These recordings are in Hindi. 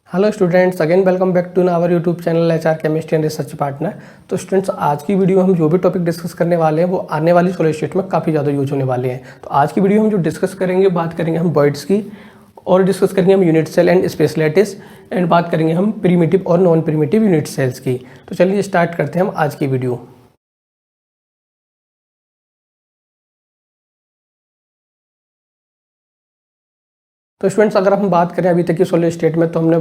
Hello students, again welcome back to our YouTube channel HR chemistry and research partner. तो स्टूडेंट्स, आज की वीडियो हम जो भी टॉपिक डिस्कस करने वाले हैं वो आने वाली सॉलिड स्टेट में काफ़ी ज़्यादा यूज होने वाले हैं। तो आज की वीडियो हम जो डिस्कस करेंगे, बात करेंगे हम बॉइड्स की, और डिस्कस करेंगे हम unit cell and space lattice, and बात करेंगे हम प्रीमिटिव और नॉन प्रीमिटिव यूनिट सेल्स की। तो चलिए स्टार्ट करते हैं हम आज की वीडियो। तो स्टूडेंट्स, अगर हम बात करें अभी तक की सॉलिड स्टेट में, तो हमने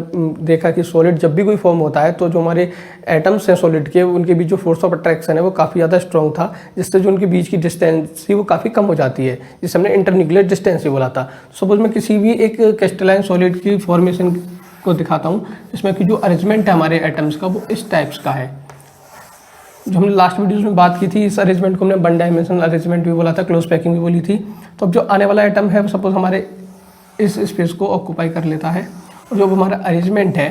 देखा कि सॉलिड जब भी कोई फॉर्म होता है तो जो हमारे एटम्स हैं सॉलिड के, उनके बीच जो फोर्स ऑफ अट्रैक्शन है वो काफ़ी ज़्यादा स्ट्रॉन्ग था, जिससे जो उनके बीच की डिस्टेंस थी वो काफ़ी कम हो जाती है, जिसे हमने इंटरन्यूक्लियर डिस्टेंस ही बोला था। सपोज मैं किसी भी एक क्रिस्टलाइन सॉलिड की फॉर्मेशन को दिखाता हूँ, जिसमें कि जो अरेंजमेंट है हमारे एटम्स का वो इस टाइप्स का है। जो हमने लास्ट वीडियोस में बात की थी, इस अरेंजमेंट को हमने वन डायमेंशनल अरेंजमेंट भी बोला था, क्लोज पैकिंग भी बोली थी। तो अब जो आने वाला एटम है, सपोज हमारे इस स्पेस को ऑक्यूपाई कर लेता है, और जो हमारा अरेंजमेंट है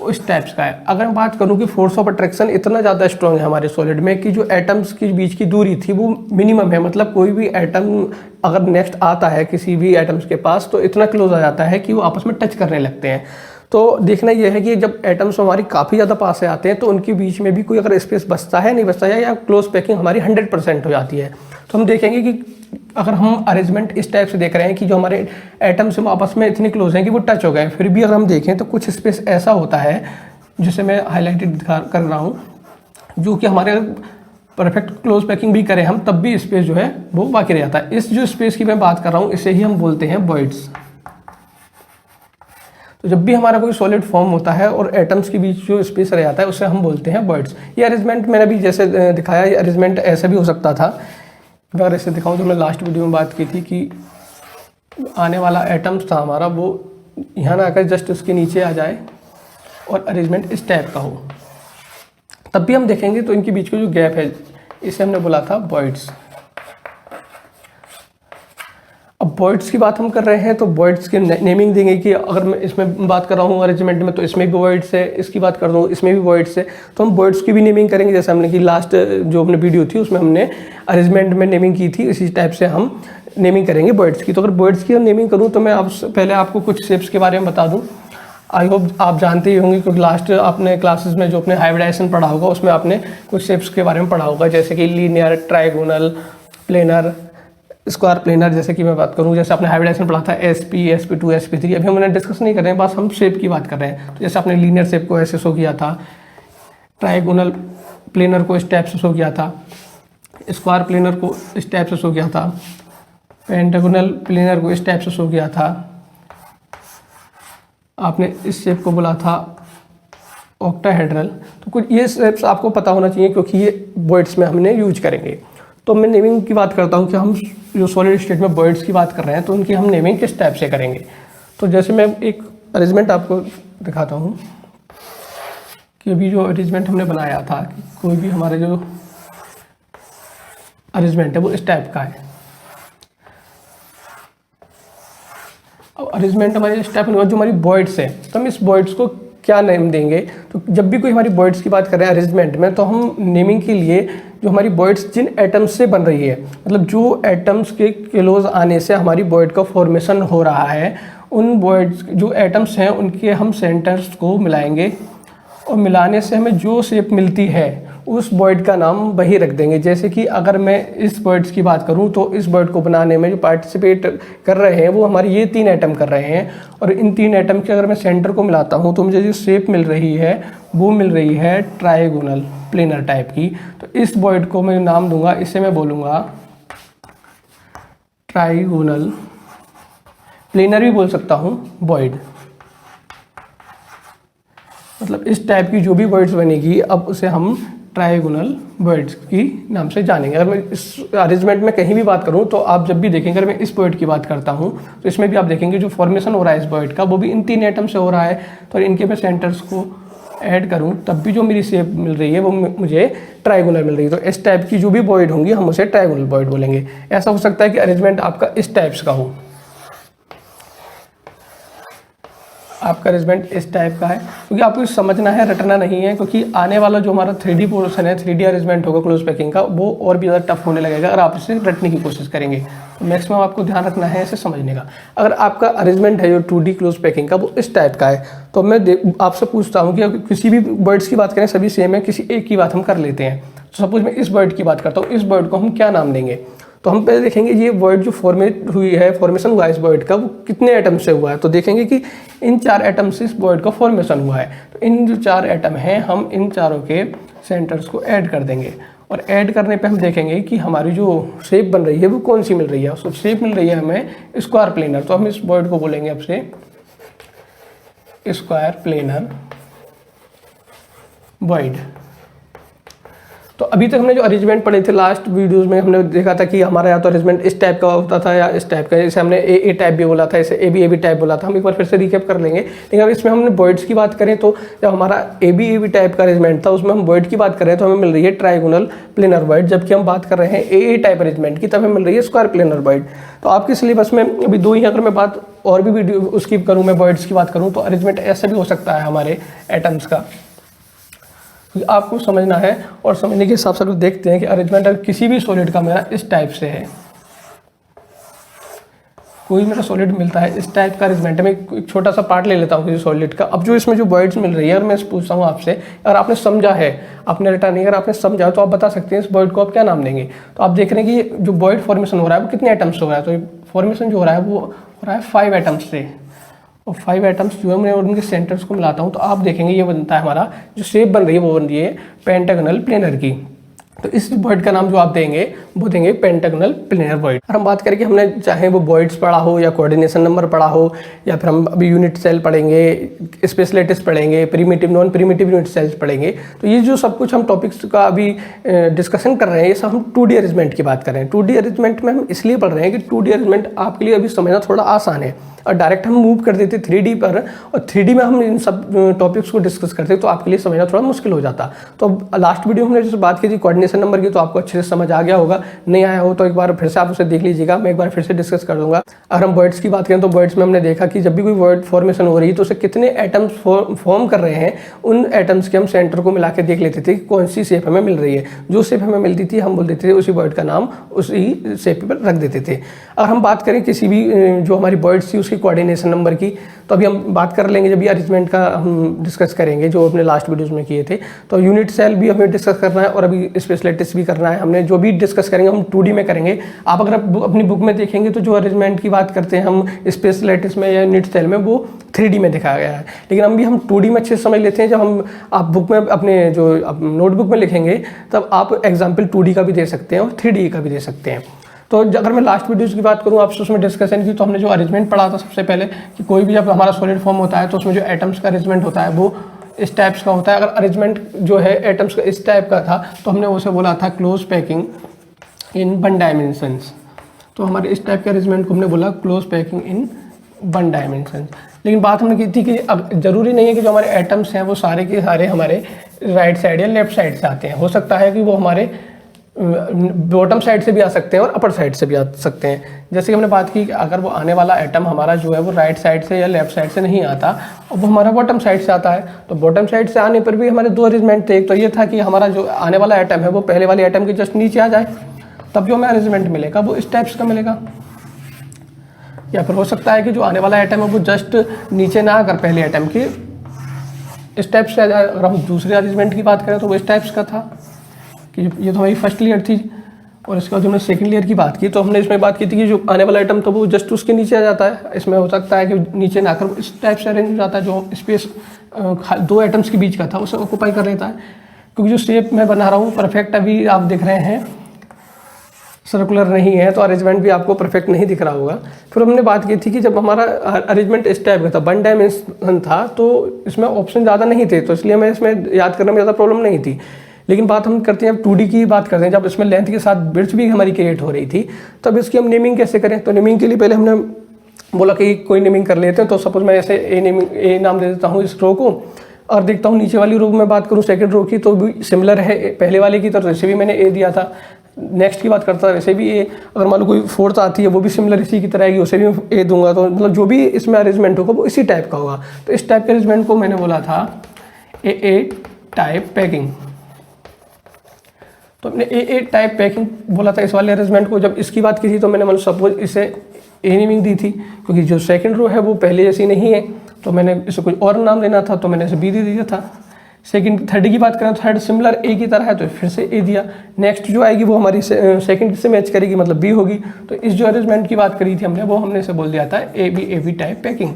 वो इस टाइप्स का है। अगर मैं बात करूं कि फोर्स ऑफ अट्रैक्शन इतना ज़्यादा स्ट्रॉन्ग है हमारे सॉलिड में कि जो एटम्स के बीच की दूरी थी वो मिनिमम है, मतलब कोई भी एटम अगर नेक्स्ट आता है किसी भी एटम्स के पास तो इतना क्लोज आ जाता है कि वो आपस में टच करने लगते हैं। तो देखना यह है कि जब एटम्स हमारी काफ़ी ज़्यादा पास से आते हैं तो उनके बीच में भी कोई अगर स्पेस बचता है नहीं बचता है, या क्लोज पैकिंग हमारी 100% हो जाती है। तो हम देखेंगे कि अगर हम अरेंजमेंट इस टाइप से देख रहे हैं कि जो हमारे एटम्स हैं आपस में इतने क्लोज हैं कि वो टच हो गए, फिर भी अगर हम देखें तो कुछ स्पेस ऐसा होता है जिसे मैं हाईलाइटेड कर रहा हूँ, जो कि हमारे परफेक्ट क्लोज पैकिंग भी करें हम तब भी स्पेस जो है वो बाकी रह जाता है। इस जो स्पेस की मैं बात कर रहा हूँ इसे ही हम बोलते हैं वॉइड्स। तो जब भी हमारा कोई सॉलिड फॉर्म होता है और एटम्स के बीच जो स्पेस रह जाता है उसे हम बोलते हैं वॉइड्स। ये अरेंजमेंट मैंने भी जैसे दिखाया, ये अरेंजमेंट ऐसा भी हो सकता था। अगर ऐसे दिखाऊं तो मैं लास्ट वीडियो में बात की थी कि आने वाला एटम्स था हमारा, वो यहाँ ना आकर जस्ट उसके नीचे आ जाए और अरेंजमेंट इस टाइप का हो, तब भी हम देखेंगे तो इनके बीच का जो गैप है इसे हमने बोला था वॉइड्स। अब वॉइड्स की बात हम कर रहे हैं तो वॉइड्स की नेमिंग देंगे कि अगर मैं इसमें बात कर रहा हूँ अरेंजमेंट में तो इसमें भी वॉइड्स है, इसकी बात कर रहा हूँ इसमें भी वॉइड्स है, तो हम वॉइड्स की भी नेमिंग करेंगे। जैसे हमने कि लास्ट जो हमने वीडियो थी उसमें हमने अरेंजमेंट में नेमिंग की थी, इसी टाइप से हम नेमिंग करेंगे वॉइड्स की। तो अगर वॉइड्स की नेमिंग करूँ तो मैं पहले आपको कुछ शेप्स के बारे में बता दूँ। आई होप आप जानते ही होंगे क्योंकि लास्ट आपने क्लासेस में जो अपने हाइब्रिडाइजेशन पढ़ा होगा उसमें आपने कुछ शेप्स के बारे में पढ़ा होगा, जैसे कि linear, trigonal, planar, square planar. जैसे कि मैं बात करूं, जैसे आपने हाइब्रिडाइजेशन पढ़ा था SP, SP2, SP3, अभी हमने डिस्कस नहीं कर रहे हैं, बस हम शेप की बात कर रहे हैं। तो जैसे आपने लीनियर शेप को ऐसे शो किया था, ट्राइगोनल प्लेनर को इस टाइप से शो किया था, स्क्वायर प्लेनर को इस टाइप से शो किया था, पेंटागोनल प्लेनर को इस टाइप से शो किया था, आपने इस शेप को बोला था ऑक्टाहेड्रल। तो कुछ ये शेप्स आपको पता होना चाहिए क्योंकि ये वॉइड्स में हमने यूज करेंगे। तो मैं नेमिंग की बात करता हूँ कि हम जो सॉलिड स्टेट में वॉइड्स की बात कर रहे हैं तो उनकी हम नेमिंग किस टाइप से करेंगे। तो जैसे मैं एक अरेंजमेंट आपको दिखाता हूँ कि अभी जो अरेंजमेंट हमने बनाया था कि कोई भी हमारे जो अरेंजमेंट है वो इस टाइप का है। अब अरेंजमेंट हमारे इस टाइप में जो हमारी वॉइड्स है तो हम इस वॉइड्स को क्या नेम देंगे। तो जब भी कोई हमारी वॉइड्स की बात कर रहे हैं अरेंजमेंट में, तो हम नेमिंग के लिए जो हमारी वॉइड्स जिन एटम्स से बन रही है, मतलब जो एटम्स के क्लोज आने से हमारी वॉइड का फॉर्मेशन हो रहा है, उन वॉइड्स जो एटम्स हैं उनके हम सेंटर्स को मिलाएंगे और मिलाने से हमें जो शेप मिलती है उस वॉइड का नाम वही रख देंगे। जैसे कि अगर मैं इस वॉइड्स की बात करूं तो इस वॉइड को बनाने में जो पार्टिसिपेट कर रहे हैं वो हमारे ये 3 एटम कर रहे हैं, और इन 3 एटम के अगर मैं सेंटर को मिलाता हूं तो मुझे जो शेप मिल रही है वो मिल रही है ट्राइगोनल प्लेनर टाइप की। तो इस वॉइड को मैं नाम दूंगा, इसे मैं बोलूँगा ट्राइगोनल प्लेनर भी बोल सकता हूँ वॉइड। मतलब इस टाइप की जो भी वॉइड्स बनेगी अब उसे हम ट्राइगोनल वॉइड्स की नाम से जानेंगे। अगर मैं इस अरेंजमेंट में कहीं भी बात करूं तो आप जब भी देखेंगे, अगर मैं इस वॉइड की बात करता हूं तो इसमें भी आप देखेंगे जो फॉर्मेशन हो रहा है इस वॉइड का वो भी इन 3 एटम से हो रहा है। तो इनके मैं सेंटर्स को ऐड करूं तब भी जो मेरी शेप मिल रही है वो मुझे ट्राइगोनल मिल रही है। तो इस टाइप की जो भी वॉइड होंगी हम उसे ट्राइगोनल वॉइड बोलेंगे। ऐसा हो सकता है कि अरेंजमेंट आपका इस टाइप्स का हो। आपका अरेंजमेंट इस टाइप का है, क्योंकि आपको समझना है, रटना नहीं है, क्योंकि आने वाला जो हमारा 3D पोर्शन है, 3D अरेंजमेंट होगा क्लोज पैकिंग का, वो और भी ज़्यादा टफ होने लगेगा अगर आप इसे रटने की कोशिश करेंगे। तो मैक्सिमम आपको ध्यान रखना है इसे समझने का। अगर आपका अरेंजमेंट है जो 2D क्लोज पैकिंग का वो इस टाइप का है, तो मैं आपसे पूछता हूँ कि किसी भी वर्ड्स की बात करें सभी सेम है, किसी एक की बात हम कर लेते हैं। तो सपोज मैं इस वर्ड की बात करता हूँ, इस वर्ड को हम क्या नाम देंगे? तो हम पहले देखेंगे ये वर्ड जो फॉर्मेशन हुआ है इस वर्ड का, वो कितने एटम से हुआ है। तो देखेंगे कि इन 4 एटम से इस वर्ड का फॉर्मेशन हुआ है। तो इन जो 4 एटम हैं, हम इन चारों के सेंटर्स को ऐड कर देंगे, और ऐड करने पे हम देखेंगे कि हमारी जो शेप बन रही है वो कौन सी मिल रही है। तो शेप मिल रही है हमें स्क्वायर प्लेनर। तो हम इस वर्ड को बोलेंगे अब से स्क्वायर प्लेनर वॉइड। तो अभी तक हमने जो अरेंजमेंट पढ़े थे लास्ट वीडियोस में, हमने देखा था कि हमारा या तो अरेंजमेंट इस टाइप का होता था या इस टाइप का। जैसे हमने ए टाइप भी बोला था, इसे ए बी टाइप बोला था। हम एक बार फिर से रिकैप कर लेंगे। लेकिन अगर इसमें हमने बॉइड्स की बात करें, तो जब हमारा ए बी टाइप का अरेंजमेंट था उसमें हम बॉइड की बात करें तो हमें मिल रही है ट्राइगोनल प्लेनर बॉइड। जबकि हम बात कर रहे हैं ए टाइप अरेंजमेंट की, तब हमें मिल रही है स्क्वायर प्लेनर बॉइड। तो आपके सिलेबस में अभी 2 ही, अगर मैं बात और भी वीडियो उसकी करूँ, मैं बॉइड्स की बात करूँ, तो अरेंजमेंट ऐसा भी हो सकता है हमारे एटम्स का। आपको समझना है, और समझने के हिसाब से देखते हैं कि अरेंजमेंट अगर किसी भी सॉलिड का मेरा इस टाइप से है, कोई मेरा सॉलिड मिलता है इस टाइप का अरेंजमेंट, मैं एक छोटा सा पार्ट ले लेता हूँ किसी सॉलिड का। अब जो इसमें जो बॉइड्स मिल रही है, अगर मैं पूछता हूँ आपसे, अगर आपने समझा है, आपने रटा नहीं, अगर आपने समझा तो आप बता सकते हैं इस बॉइड को आप क्या नाम देंगे। तो आप देख रहे हैं कि जो बॉइड फॉर्मेशन हो रहा है वो कितने एटम्स हो रहा है। तो फॉर्मेशन जो हो रहा है वो हो रहा है 5 एटम्स से, और 5 एटम्स जो है मैं उनके सेंटर्स को मिलाता हूँ तो आप देखेंगे ये बनता है हमारा जो शेप बन रही है वो बन रही है पेंटागोनल प्लेनर की। तो इस बॉइड का नाम जो आप देंगे वो देंगे पेंटागोनल प्लेनर बॉइड। और हम बात करें कि हमने चाहे वो बॉइड्स पढ़ा हो या कोऑर्डिनेशन नंबर पढ़ा हो, या फिर हम अभी यूनिट सेल पढ़ेंगे, स्पेस लैटिस पढ़ेंगे, primitive non primitive unit cells पढ़ेंगे। तो ये जो सब कुछ हम टॉपिक्स का अभी डिस्कशन कर रहे हैं, ये सब हम 2D अरेंजमेंट की बात कर रहे हैं। 2D अरेंजमेंट में हम इसलिए पढ़ रहे हैं कि 2D अरेंजमेंट आपके लिए अभी समझना थोड़ा आसान है, और डायरेक्ट हम मूव कर देते 3D पर, और 3D में हम इन सब टॉपिक्स को डिस्कस करते तो आपके लिए समझना थोड़ा मुश्किल हो जाता। तो लास्ट वीडियो में हमने जैसे बात की थी कोऑर्डिनेशन नंबर की, तो आपको अच्छे से समझ आ गया होगा। नहीं आया हो तो एक बार फिर से आप उसे देख लीजिएगा, मैं एक बार फिर से डिस्कस कर दूंगा। अगर हम वर्ड्स की बात करें तो वर्ड्स में हमने देखा कि जब भी कोई वर्ड फॉर्मेशन हो रही है तो उसे कितने एटम्स फॉर्म कर रहे हैं, उन एटम्स के हम सेंटर को मिला के देख लेते थे कि कौन सी शेप हमें मिल रही है। जो शेप हमें मिलती थी हम बोल देते थे उसी वर्ड का नाम उसी शेप पर रख देते थे। अगर हम बात करें किसी भी जो हमारी वर्ड्स थी उसकी कोऑर्डिनेशन नंबर की, तो अभी हम बात कर लेंगे जब भी अरेंजमेंट का हम डिस्कस करेंगे जो अपने लास्ट वीडियोस में किए थे। तो यूनिट सेल भी हमें डिस्कस करना है, और अभी स्पेस लैटिस भी करना है। हमने जो भी डिस्कस करेंगे हम 2D में करेंगे। आप अगर अपनी बुक में देखेंगे तो जो अरेंजमेंट की बात करते हैं हम स्पेस लैटिस में या यूनिट सेल में, वो 3D में दिखाया गया है। लेकिन हम भी हम 2D में अच्छे से समझ लेते हैं। जब हम आप बुक में अपने जो नोटबुक में लिखेंगे तब आप एग्जाम्पल 2D का भी दे सकते हैं और 3D का भी दे सकते हैं। तो अगर मैं लास्ट वीडियोस की बात करूँ आपसे उसमें डिस्कशन की, तो हमने जो अरेंजमेंट पढ़ा था सबसे पहले कि कोई भी जब हमारा सॉलिड फॉर्म होता है तो उसमें जो एटम्स का अरेंजमेंट होता है वो इस टाइप्स का होता है। अगर अरेंजमेंट जो है एटम्स का इस टाइप का था तो हमने उसे बोला था क्लोज पैकिंग इन 1 डायमेंशंस। तो हमारे इस टाइप के अरेंजमेंट को हमने बोला क्लोज पैकिंग इन 1 डायमेंशन। लेकिन बात हमने की थी कि अब जरूरी नहीं है कि जो हमारे एटम्स हैं वो सारे के सारे हमारे राइट साइड या लेफ्ट साइड से आते हैं। हो सकता है कि वो हमारे बॉटम साइड से भी आ सकते हैं और अपर साइड से भी आ सकते हैं। जैसे कि हमने बात की कि अगर वो आने वाला एटम हमारा जो है वो राइट साइड से या लेफ्ट साइड से नहीं आता और वो हमारा बॉटम साइड से आता है, तो बॉटम साइड से आने पर भी हमारे 2 अरेंजमेंट थे। एक तो ये था कि हमारा जो आने वाला एटम है वो पहले वाले एटम के जस्ट नीचे आ जाए, तब जो हमें अरेंजमेंट मिलेगा वो इस टाइप्स का मिलेगा। या फिर हो सकता है कि जो आने वाला एटम है वो जस्ट नीचे ना आकर पहले एटम के इस टाइप से आ जाए। अगर हम दूसरे अरेंजमेंट की बात करें तो वो इस टाइप्स का था कि ये तो हमारी फर्स्ट लेयर थी, और इसके बाद हमने सेकंड लेयर की बात की तो हमने इसमें बात की थी कि जो आने वाला आइटम तो वो जस्ट उसके नीचे आ जाता है। इसमें हो सकता है कि नीचे ना आकर इस टाइप से अरेंज हो जाता है, जो स्पेस 2 एटम्स के बीच का था उसे ऑक्यूपाई कर लेता है। क्योंकि जो शेप मैं बना रहा हूँ परफेक्ट अभी आप दिख रहे हैं सर्कुलर नहीं है, तो अरेंजमेंट भी आपको परफेक्ट नहीं दिख रहा होगा। फिर हमने बात की थी कि जब हमारा अरेंजमेंट इस टाइप का था 1 डायमेंशन था तो इसमें ऑप्शन ज़्यादा नहीं थे, तो इसलिए हमें इसमें याद करने में ज़्यादा प्रॉब्लम नहीं थी। लेकिन बात हम करते हैं अब 2D की बात करते हैं, जब इसमें लेंथ के साथ विड्थ भी हमारी क्रिएट हो रही थी तब इसकी हम नेमिंग कैसे करें। तो नेमिंग के लिए पहले हमने बोला कि कोई नेमिंग कर लेते हैं। तो सपोज मैं ऐसे ए नाम दे देता हूँ इस रो को, और देखता हूँ नीचे वाली रो में बात करूँ सेकंड रो की तो भी सिमिलर है पहले वाले की, तो इसे भी मैंने ए दिया था। नेक्स्ट की बात करता है वैसे भी ए, अगर मान लो कोई फोर्थ आती है वो भी सिमिलर इसी की तरह आएगी, उसे भी ए दूंगा, तो मतलब जो भी इसमें अरेंजमेंट होगा वो इसी टाइप का होगा। तो इस टाइप के अरेंजमेंट को मैंने बोला था ए टाइप पैकिंग। तो हमने ए टाइप पैकिंग बोला था इस वाले अरेंजमेंट को। जब इसकी बात की थी तो मैंने मतलब सपोज इसे ए नेमिंग दी थी, क्योंकि जो सेकंड रो है वो पहले जैसी नहीं है, तो मैंने इसे कोई और नाम देना था, तो मैंने इसे बी दे दिया था। सेकंड थर्ड की बात करें तो थर्ड सिमिलर ए की तरह है तो फिर से ए दिया। नेक्स्ट जो आएगी वो हमारी सेकंड से मैच करेगी, मतलब बी होगी। तो इस जो अरेंजमेंट की बात करी थी हमने, वो हमने इसे बोल दिया था ए बी टाइप पैकिंग।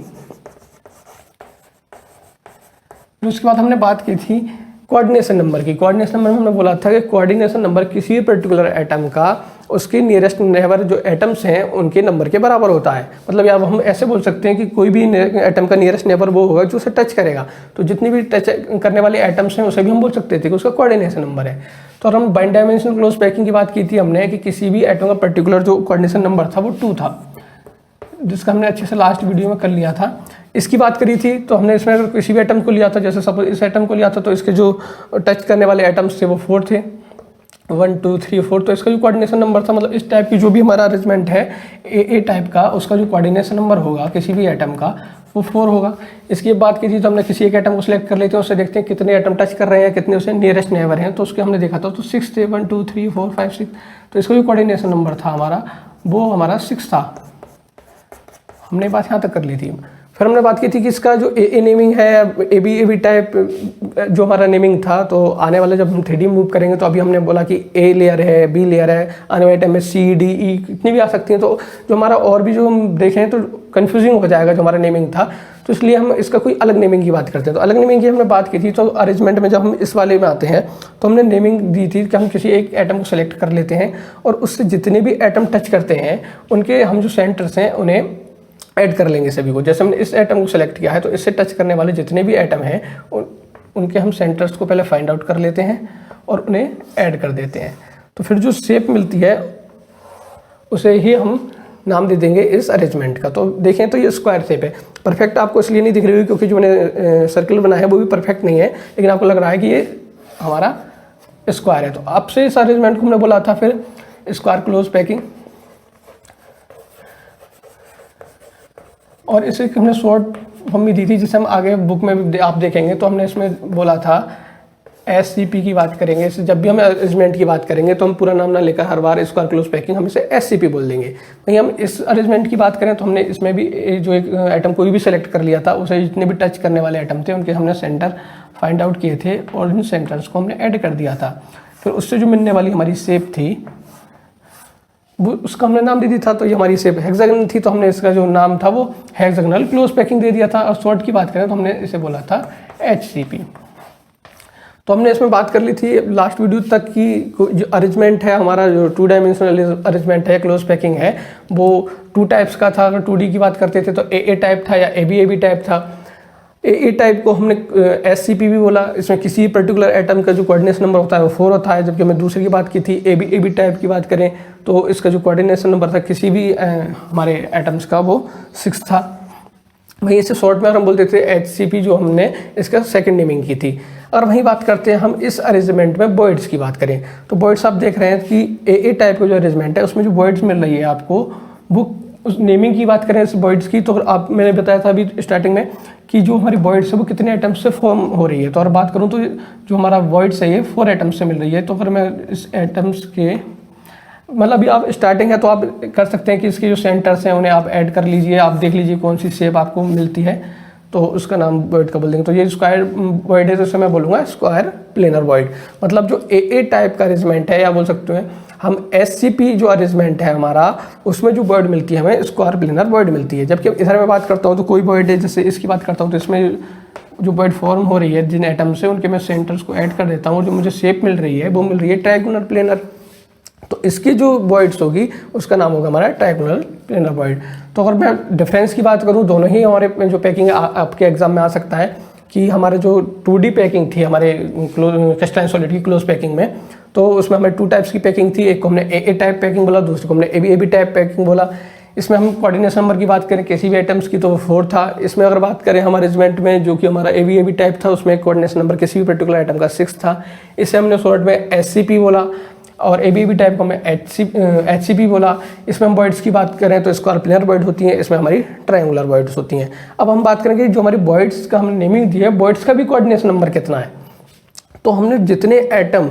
उसके बाद हमने बात की थी कोऑर्डिनेशन नंबर की। कोऑर्डिनेशन नंबर में हमने बोला था कि कोऑर्डिनेशन नंबर किसी पर्टिकुलर एटम का उसके नियरेस्ट नेबर जो एटम्स हैं उनके नंबर के बराबर होता है। मतलब या हम ऐसे बोल सकते हैं कि कोई भी एटम का नियरेस्ट नेबर वो होगा जो उसे टच करेगा। तो जितनी भी टच करने वाले एटम्स हैं उसे भी हम बोल सकते थे कि उसका कोऑर्डिनेशन नंबर है। तो हम बाइन डायमेंशनल क्लोज पैकिंग की बात की थी हमने कि किसी भी एटम का पर्टिकुलर जो कोऑर्डिनेशन नंबर था वो 2 था, जिसका हमने अच्छे से लास्ट वीडियो में कर लिया था। इसकी बात करी थी तो हमने इसमें अगर किसी भी एटम को लिया था, जैसे सपोज इस एटम को लिया था, तो इसके जो टच करने वाले एटम्स थे वो 4 थे, 1 2 3 4। तो इसका जो कोऑर्डिनेशन नंबर था, मतलब इस टाइप की जो भी हमारा अरेंजमेंट है ए टाइप का, उसका जो कोऑर्डिनेशन नंबर होगा किसी भी एटम का वो 4 होगा। इसकी बात की थी तो हमने किसी एक एटम को सिलेक्ट कर लेते हैं, उससे देखते हैं कितने एटम टच कर रहे हैं, कितने उसे नियरेस्ट नेबर हैं। तो उसके हमने देखा था तो 6 थे, 1 2 3 4 5 6। तो इसका जो कोऑर्डिनेशन नंबर था हमारा वो हमारा 6 था। हमने बात यहाँ तक कर ली थी। फिर हमने बात की थी कि इसका जो ए नेमिंग है, ए बी टाइप जो हमारा नेमिंग था, तो आने वाले जब हम 3D मूव करेंगे तो अभी हमने बोला कि ए लेयर है, बी लेयर है, आने वाले टाइम में सी डी ई इतनी भी आ सकती हैं। तो जो हमारा और भी जो हम देखें तो कन्फ्यूजिंग हो जाएगा जो हमारा नेमिंग था, तो इसलिए हम इसका कोई अलग नेमिंग की बात करते हैं। तो अलग नेमिंग की हमने बात की थी। तो अरेंजमेंट में जब हम इस वाले में आते हैं तो हमने नेमिंग दी थी कि हम किसी एक एटम को सेलेक्ट कर लेते हैं और उससे जितने भी एटम टच करते हैं उनके हम जो सेंटर्स हैं उन्हें ऐड कर लेंगे सभी को। जैसे हमने इस एटम को सेलेक्ट किया है तो इससे टच करने वाले जितने भी एटम हैं उनके हम सेंटर्स को पहले फाइंड आउट कर लेते हैं और उन्हें ऐड कर देते हैं। तो फिर जो शेप मिलती है उसे ही हम नाम दे देंगे इस अरेंजमेंट का। तो देखें तो ये स्क्वायर शेप है। परफेक्ट आपको इसलिए नहीं दिख रही हुई क्योंकि जो मैंने सर्कल बनाया है वो भी परफेक्ट नहीं है, लेकिन आपको लग रहा है कि ये हमारा स्क्वायर है। तो आपसे इस अरेंजमेंट को हमने बोला था फिर स्क्वायर क्लोज पैकिंग, और इसे हमने शॉर्ट फॉर्म भी दी थी जिसे हम आगे बुक में भी आप देखेंगे। तो हमने इसमें बोला था SCP की बात करेंगे। इसे जब भी हम अरेंजमेंट की बात करेंगे तो हम पूरा नाम ना लेकर हर बार स्क्वायर क्लोज पैकिंग हम इसे SCP बोल देंगे। वहीं हम इस अरेंजमेंट की बात करें तो हमने इसमें भी जो एक एटम कोई भी सेलेक्ट कर लिया था, उसे जितने भी टच करने वाले एटम थे उनके हमने सेंटर फाइंड आउट किए थे और उन सेंटर्स को हमने ऐड कर दिया था। फिर उससे जो मिलने वाली हमारी शेप थी वो उसका हमने नाम दे दिया था। तो ये हमारी शेप हेक्सागोनल थी, तो हमने इसका जो नाम था वो हेक्सागोनल क्लोज पैकिंग दे दिया था। और शॉर्ट की बात करें तो हमने इसे बोला था HCP। तो हमने इसमें बात कर ली थी लास्ट वीडियो तक कि जो अरेंजमेंट है हमारा, जो 2 डायमेंशनल अरेंजमेंट है, क्लोज पैकिंग है, वो 2 टाइप्स का था। अगर 2D की बात करते थे तो ए टाइप था या AB टाइप था। ए टाइप को हमने SCP भी बोला। इसमें किसी पर्टिकुलर एटम का जो कोऑर्डिनेशन नंबर होता है वो 4 होता है। जबकि हमने दूसरी की बात की थी AB टाइप की बात करें तो इसका जो कोऑर्डिनेशन नंबर था किसी भी हमारे एटम्स का वो 6 था। वहीं इसे शॉर्ट में हम बोलते थे HCP, जो हमने इसका सेकंड नेमिंग की थी। और वहीं बात करते हैं हम इस अरेंजमेंट में बॉइड्स की बात करें तो बॉइड्स आप देख रहे हैं कि ए टाइप का जो अरेंजमेंट है उसमें जो बॉइड्स मिल रही है आपको, वो उस नेमिंग की बात करें इस बॉइड्स की तो आप मैंने बताया था अभी स्टार्टिंग में कि जो हमारी बॉइड्स है वो कितने एटम्स से फॉर्म हो रही है। तो और बात करूँ तो जो हमारा बॉइड्स है ये 4 एटम्स से मिल रही है। तो फिर मैं इस एटम्स के मतलब अभी आप स्टार्टिंग है तो आप कर सकते हैं कि इसके जो सेंटर्स हैं उन्हें आप ऐड कर लीजिए, आप देख लीजिए कौन सी शेप आपको मिलती है तो उसका नाम बॉइड का बोल देंगे। तो ये स्क्वायर बॉइड है तो इसे मैं बोलूँगा स्क्वायर प्लेनर बॉइड। मतलब जो ए टाइप का अरेंजमेंट है या बोल सकते हैं हम SCP जो अरेंजमेंट है हमारा, उसमें जो बॉइड मिलती है हमें स्क्वायर प्लेनर बॉइड मिलती है। जबकि इधर मैं बात करता हूँ तो कोई बॉइड है, जैसे इसकी बात करता हूँ तो इसमें जो बॉइड फॉर्म हो रही है जिन एटम से उनके मैं सेंटर्स को ऐड कर देता हूँ, जो मुझे शेप मिल रही है वो मिल रही है ट्रायंगुलर प्लेनर। तो इसकी जो बॉइड्स होगी उसका नाम होगा हमारा ट्रायंगुलर प्लेनर बॉइड। तो अगर मैं डिफरेंस की बात करूँ, दोनों ही हमारे जो पैकिंग आपके एग्जाम में आ सकता है कि हमारे जो 2D पैकिंग थी हमारे क्रिस्टलाइन सॉलिड की क्लोज पैकिंग में, तो उसमें हमें 2 टाइप्स की पैकिंग थी। एक को हमने ए टाइप पैकिंग बोला, दूसरे को हमने AB टाइप पैकिंग बोला। इसमें हम कोऑर्डिनेशन नंबर की बात करें किसी भी आइटम्स की तो 4 था। इसमें अगर बात करें हमारे अरेंजमेंट में जो कि हमारा AB टाइप था उसमें कोऑर्डिनेशन नंबर किसी भी पर्टिकुलर आइटम का 6 था। इसे हमने शॉर्ट में SCP बोला। और ABAB टाइप को हमें HCP बोला। इसमें हम वॉइड्स की बात करें तो स्क्वायर प्लेनर वॉइड होती हैं, इसमें हमारी ट्रायंगुलर वॉइड्स होती हैं। अब हम बात करेंगे जो हमारी वॉइड्स का हमने नेमिंग दी है, वॉइड्स का भी कोऑर्डिनेशन नंबर कितना है। तो हमने जितने एटम,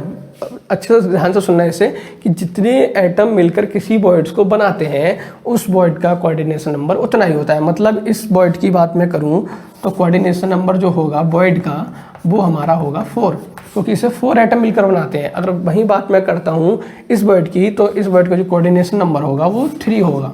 अच्छे से ध्यान से सुनना है इसे, कि जितने एटम मिलकर किसी वॉइड्स को बनाते हैं उस वॉइड का कोऑर्डिनेशन नंबर उतना ही होता है। मतलब इस वॉइड की बात मैं करूं तो कोऑर्डिनेशन नंबर जो होगा वॉइड का वो हमारा होगा 4, क्योंकि इसे 4 एटम मिलकर बनाते हैं। अगर वही बात मैं करता हूं इस वॉइड की, तो इस वॉइड का जो कोऑर्डिनेशन नंबर होगा वो 3 होगा।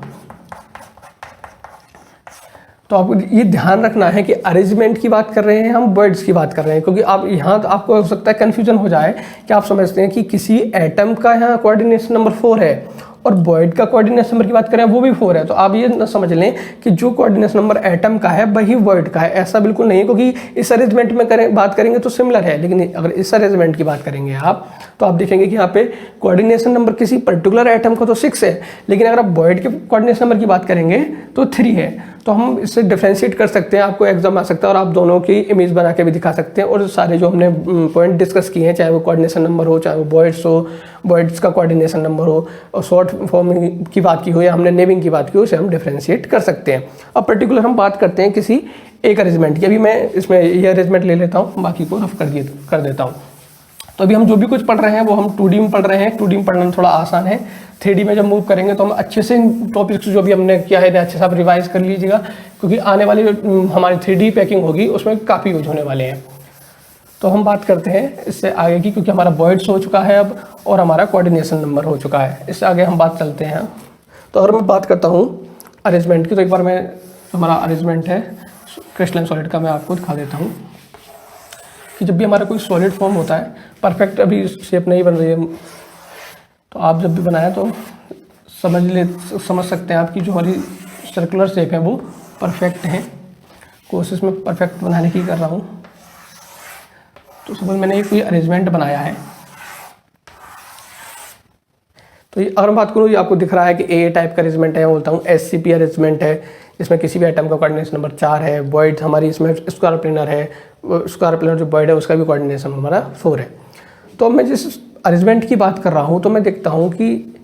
तो आपको ये ध्यान रखना है कि अरेंजमेंट की बात कर रहे हैं हम, वर्ड्स की बात कर रहे हैं, क्योंकि आप यहाँ तो आपको हो सकता है कन्फ्यूजन हो जाए कि आप समझते हैं कि किसी एटम का यहाँ कोऑर्डिनेशन नंबर 4 है और वॉइड का कोऑर्डिनेशन नंबर की बात करें वो भी 4 है। तो आप ये न समझ लें कि जो कोऑर्डिनेशन नंबर एटम का है वही वॉइड का है, ऐसा बिल्कुल नहीं है। क्योंकि इस अरेंजमेंट में बात करेंगे तो सिमिलर है, लेकिन अगर इस अरेंजमेंट की बात करेंगे आप तो आप देखेंगे कि यहाँ पे कोऑर्डिनेशन नंबर किसी पर्टिकुलर एटम का तो 6 है, लेकिन अगर आप वॉइड के कोऑर्डिनेशन नंबर की बात करेंगे तो 3 है। तो हम इससे डिफ्रेंशिएट कर सकते हैं, आपको एग्जाम आ सकता है और आप दोनों की इमेज बना के भी दिखा सकते हैं। और सारे जो हमने पॉइंट डिस्कस किए हैं, चाहे वो कोऑर्डिनेशन नंबर हो, चाहे वो वॉइड्स हो, वॉइड्स का कोऑर्डिनेशन नंबर हो, और शॉर्ट फॉर्म की बात की हो या हमने नेमिंग की बात की हो, उसे हम डिफ्रेंशिएट कर सकते हैं। अब पर्टिकुलर हम बात करते हैं किसी एक अरेंजमेंट की। अभी मैं इसमें ये अरेंजमेंट ले लेता हूँ, बाकी को रफ कर देता हूँ। तो अभी हम जो भी कुछ पढ़ रहे हैं वो हम 2D में पढ़ रहे हैं। 2D में पढ़ना थोड़ा आसान है, 3D में जब मूव करेंगे तो हम अच्छे से टॉपिक्स जो भी हमने किया है अच्छे से आप रिवाइज कर लीजिएगा, क्योंकि आने वाली जो हमारी 3D पैकिंग होगी उसमें काफ़ी यूज होने वाले हैं। तो हम बात करते हैं इससे आगे की, क्योंकि हमारा वॉइड्स हो चुका है अब और हमारा कोऑर्डिनेशन नंबर हो चुका है। इससे आगे हम बात चलते हैं। तो अगर मैं बात करता हूँ अरेंजमेंट की, तो एक बार मैं हमारा अरेंजमेंट है क्रिस्टलाइन सॉलिड का मैं आपको दिखा देता हूँ कि जब भी हमारा कोई सॉलिड फॉर्म होता है, परफेक्ट अभी शेप नहीं बन रही है, तो आप जब भी बनाए तो समझ सकते हैं आप कि जो हमारी सर्कुलर शेप है वो परफेक्ट है। कोशिश में परफेक्ट बनाने की कर रहा हूँ। तो सपोज मैंने कोई अरेंजमेंट बनाया है, तो ये अगर बात करूँ, ये आपको दिख रहा है कि ए टाइप का अरेंजमेंट है, बोलता हूँ SCP अरेंजमेंट है। इसमें किसी भी आइटम का कोऑर्डिनेशन नंबर 4 है। वॉइड हमारी इसमें स्क्वायर प्लेनर है, स्क्वायर प्लेनर जो वॉइड है उसका भी कोऑर्डिनेशन हमारा 4 है। तो मैं जिस अरेंजमेंट की बात कर रहा हूँ तो मैं देखता हूँ कि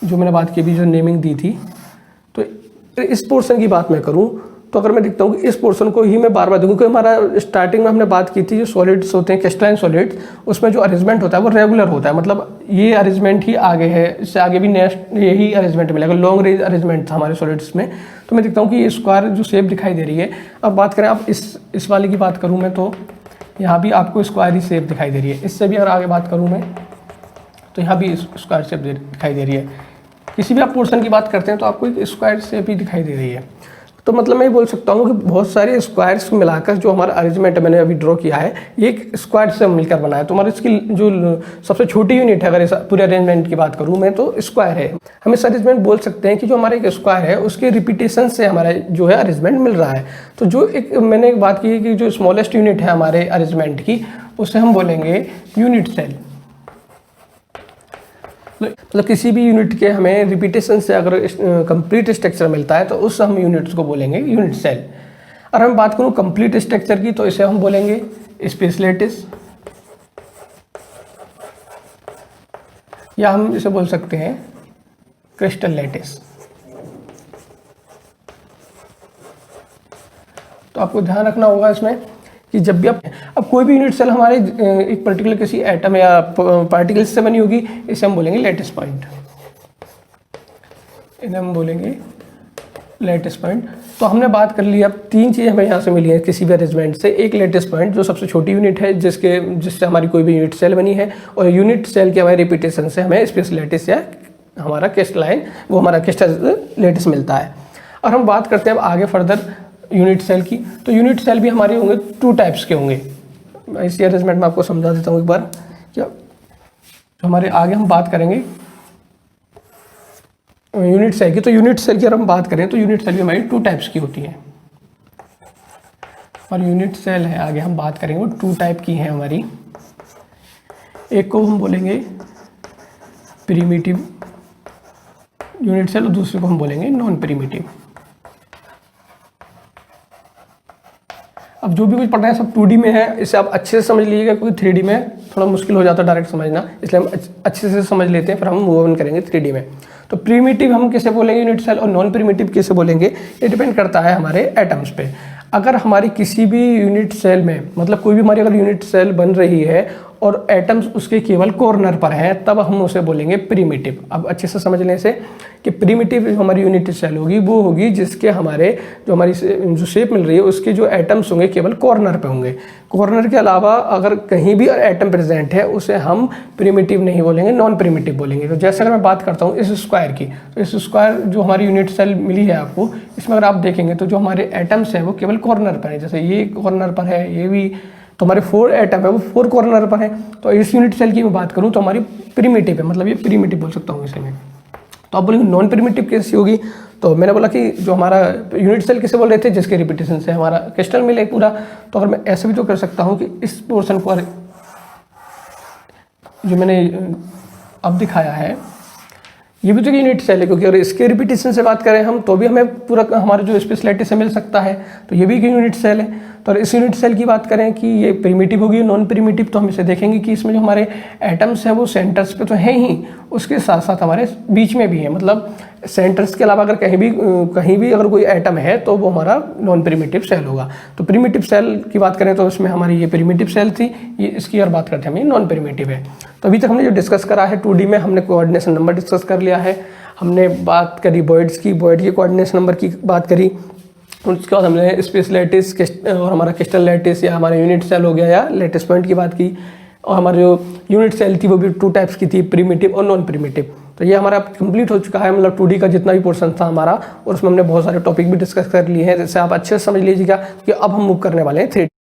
जो मैंने बात की भी, जो नेमिंग दी थी, तो इस पोर्शन की बात मैं करूँ तो अगर मैं देखता हूँ कि इस पोर्शन को ही मैं बार बार देखूँ, क्योंकि हमारा स्टार्टिंग में हमने बात की थी जो सॉलिड्स होते हैं क्रिस्टलाइन सॉलिड्स, उसमें जो अरेंजमेंट होता है वो रेगुलर होता है। मतलब ये अरेंजमेंट ही आगे है, इससे आगे भी नेक्स्ट यही अरेंजमेंट मिलेगा। लॉन्ग रेंज अरेंजमेंट था हमारे सॉलिड्स में। तो मैं देखता हूँ कि ये स्क्वायर जो शेप दिखाई दे रही है। अब बात करें आप इस वाले की बात करूँ मैं, तो यहाँ भी आपको स्क्वायर ही शेप दिखाई दे रही है। इससे भी अगर आगे बात करूँ मैं तो यहाँ भी स्क्वायर शेप दिखाई दे रही है। किसी भी आप पोर्शन की बात करते हैं तो आपको एक स्क्वायर शेप ही दिखाई दे रही है। तो मतलब मैं ये बोल सकता हूँ कि बहुत सारे स्क्वायर्स मिलाकर जो हमारा अरेंजमेंट मैंने अभी ड्रॉ किया है, ये एक स्क्वायर से मिलकर बना है। तो हमारी इसकी जो सबसे छोटी यूनिट है, अगर इस पूरे अरेंजमेंट की बात करूँ मैं, तो स्क्वायर है। हम इस अरेंजमेंट बोल सकते हैं कि जो हमारा एक स्क्वायर है उसके रिपीटेशन से हमारा जो है अरेंजमेंट मिल रहा है। तो जो एक मैंने एक बात की कि जो स्मॉलेस्ट यूनिट है हमारे अरेंजमेंट की, उसे हम बोलेंगे यूनिट सेल। मतलब किसी भी यूनिट के हमें रिपीटेशन से अगर कंप्लीट स्ट्रक्चर मिलता है तो उस हम यूनिट्स को बोलेंगे यूनिट सेल। अगर हम बात करूँ कंप्लीट स्ट्रक्चर की, तो इसे हम बोलेंगे स्पेस लैटिस, या हम इसे बोल सकते हैं क्रिस्टल लैटिस। तो आपको ध्यान रखना होगा इसमें कि जब भी अब कोई भी यूनिट सेल हमारे एक पर्टिकुलर किसी एटम या पार्टिकल्स से बनी होगी, इसे हम बोलेंगे लैटिस पॉइंट। इन्हें हम बोलेंगे लैटिस पॉइंट। तो हमने बात कर ली, अब 3 चीज़ें हमें यहाँ से मिली हैं किसी भी अरेंजमेंट से। एक लैटिस पॉइंट जो सबसे छोटी यूनिट है जिससे हमारी कोई भी यूनिट सेल बनी है, और यूनिट सेल के हमारे रिपीटेशन से हमें स्पेस लैटिस या हमारा क्रिस्टलाइन वो हमारा क्रिस्टल लैटिस मिलता है। और हम बात करते हैं अब आगे फर्दर यूनिट सेल की। तो यूनिट सेल भी हमारे होंगे 2 टाइप्स के होंगे। इसी अरेंजमेंट में आपको समझा देता हूँ एक बार। क्या जो हमारे आगे हम बात करेंगे यूनिट सेल की, तो यूनिट सेल की अगर हम बात करें तो यूनिट सेल भी हमारी 2 टाइप्स की होती है। और यूनिट सेल है आगे हम बात करेंगे वो 2 टाइप की हैं हमारी। एक को हम बोलेंगे प्रिमिटिव यूनिट सेल और दूसरे को हम बोलेंगे नॉन प्रिमिटिव। अब जो भी कुछ पढ़ना है सब 2D में है, इसे आप अच्छे से समझ लीजिएगा, क्योंकि 3D में थोड़ा मुश्किल हो जाता है डायरेक्ट समझना, इसलिए हम अच्छे से समझ लेते हैं, फिर हम मूव ऑन करेंगे 3D में। तो प्रिमिटिव हम कैसे बोलेंगे यूनिट सेल, और नॉन प्रिमिटिव कैसे बोलेंगे, ये डिपेंड करता है हमारे एटम्स पे। अगर हमारी किसी भी यूनिट सेल में, मतलब कोई भी हमारी अगर यूनिट सेल बन रही है और एटम्स उसके केवल कॉर्नर पर हैं, तब हम उसे बोलेंगे प्रिमिटिव। अब अच्छे से समझ लें इसे कि प्रिमिटिव जो हमारी यूनिट सेल होगी वो होगी जिसके हमारे जो हमारी जो शेप मिल रही है उसके जो एटम्स होंगे केवल कॉर्नर पे होंगे। कॉर्नर के अलावा अगर कहीं भी एटम प्रेजेंट है उसे हम प्रिमिटिव नहीं बोलेंगे, नॉन प्रिमिटिव बोलेंगे। तो जैसे अगर मैं बात करता हूँ इस स्क्वायर की, तो इस स्क्वायर जो हमारी यूनिट सेल मिली है आपको, इसमें अगर आप देखेंगे तो जो हमारे एटम्स हैं वो केवल कॉर्नर पर है। जैसे ये कॉर्नर पर है, ये भी, तो हमारे 4 एटम है वो 4 कॉर्नर पर है। तो इस यूनिट सेल की मैं बात करूँ तो हमारी प्रिमिटिव है, मतलब ये प्रिमिटिव बोल सकता हूँ इसे मैं। तो आप बोलेंगे नॉन प्रिमिटिव कैसी होगी, तो मैंने बोला कि जो हमारा यूनिट सेल किसे बोल रहे थे, जिसके रिपीटेशन से हमारा क्रिस्टल मिले पूरा। तो अगर मैं ऐसे भी तो कर सकता हूँ कि इस पोर्शन पर जो मैंने अब दिखाया है ये भी तो यूनिट सेल है, क्योंकि अगर इसके रिपीटेशन से बात करें हम तो भी हमें पूरा हमारा जो स्पेशलिटी से मिल सकता है, तो ये भी एक यूनिट सेल है। तो इस यूनिट सेल की बात करें कि ये प्रिमिटिव होगी नॉन प्रिमिटिव, तो हम इसे देखेंगे कि इसमें जो हमारे एटम्स हैं वो सेंटर्स पे तो हैं ही, उसके साथ साथ हमारे बीच में भी है। मतलब सेंटर्स के अलावा अगर कहीं भी अगर कोई एटम है तो वो हमारा नॉन प्रिमिटिव सेल होगा। तो प्रिमिटिव सेल की बात करें तो इसमें हमारी ये प्रिमिटिव सेल थी, ये इसकी और बात करते हैं हम ये नॉन प्रिमिटिव है। तो अभी तक हमने जो डिस्कस करा है 2D में, हमने कोऑर्डिनेशन नंबर डिस्कस कर लिया है, हमने बात करी बॉइड्स की, बॉइड के कोऑर्डिनेशन नंबर की बात करी, उसके बाद हमने स्पेस लैटिस और हमारा क्रिस्टल लैटिस या हमारा यूनिट सेल हो गया या लैटिस पॉइंट की बात की, और हमारी जो यूनिट सेल थी वो भी 2 टाइप्स की थी, प्रिमिटिव और नॉन प्रिमिटिव। तो ये हमारा कंप्लीट हो चुका है, मतलब 2D का जितना भी पोर्शन था हमारा, और उसमें हमने बहुत सारे टॉपिक भी डिस्कस कर लिए हैं। जैसे आप अच्छे से समझ लीजिएगा कि अब हम मूव करने वाले हैं 3D।